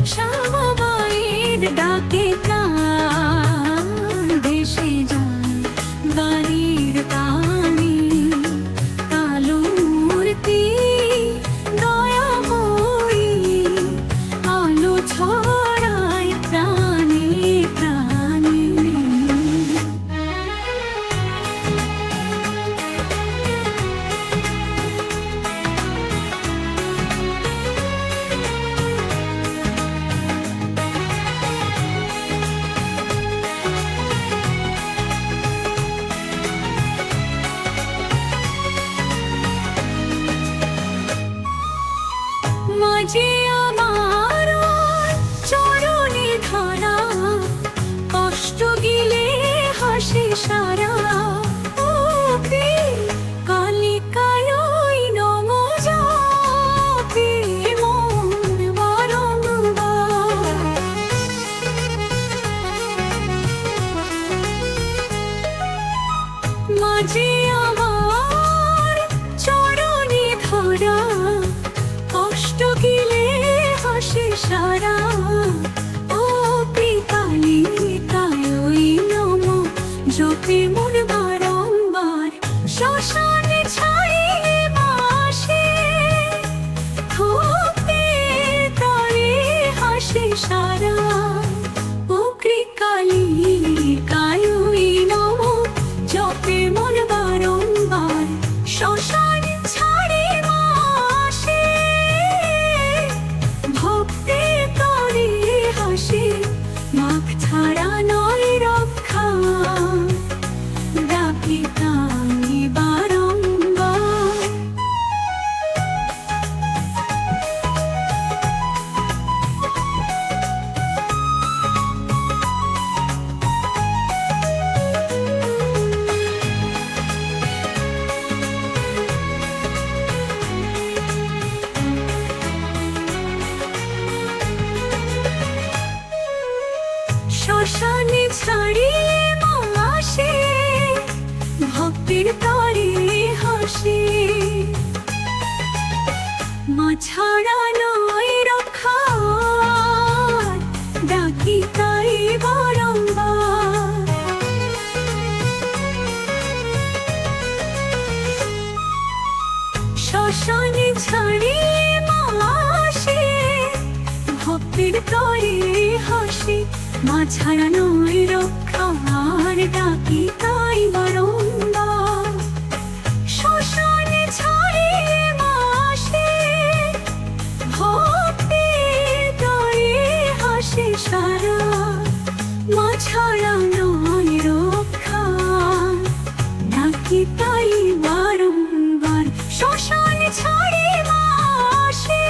শ্যামা মায়ের ডাকে প্রাণ ভেসে যায় বাড়ির টানে। কালো মূর্তি দয়াময়ী আলো ছড়ায় প্রাণে প্রাণে। মাঝে আমার চরণে ধরা কষ্ট গিলে হাসে সারা। ওকে কালিকায় নম জপে মন বারংবার। মাঝে আমার চরণে ধরা কষ্ট গিলে হাসে সারা। ও কালিকায় নম জপে মন বারংবার। শ্মশানে ছাইলে বাসে ধূপে তারে হাসে সারা। ও কালিকায় নম জপে মন বারংবার। শ্মশানে ছাড়ে মাসে ভক্তে তরে হাসে। মাখ ছাড়া নয় রক্ষা ডাকি তাই বারংবার। শ্মশানে ছাড়িয়ে মাসে ভক্তের তরে হাসে। মা ছাড়া নয় রক্ষা ডাকি তাই বারংবার। শ্মশানে ছাড়িয়ে মাসে ভক্তের তরে হাসে। মা ছাড়া নয় রক্ষা ডাকি তাই বারংবার। শ্মশানে ছাড়িয়ে মাসে ভক্তি তরে হাসে সারা। মা ছাড়া নয় রক্ষা ডাকি তাই বারংবার। শ্মশানে ছাড়িয়ে মাসে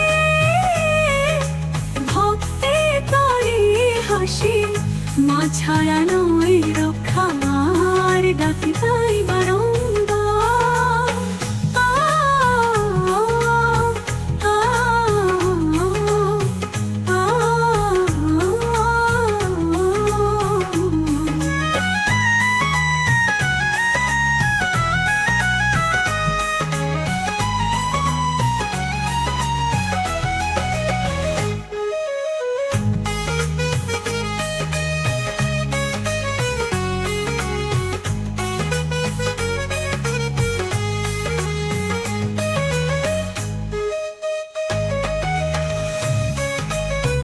ভক্তি তরে হাসে। মা ছাড়া নয় রক্ষা ডাকি তাই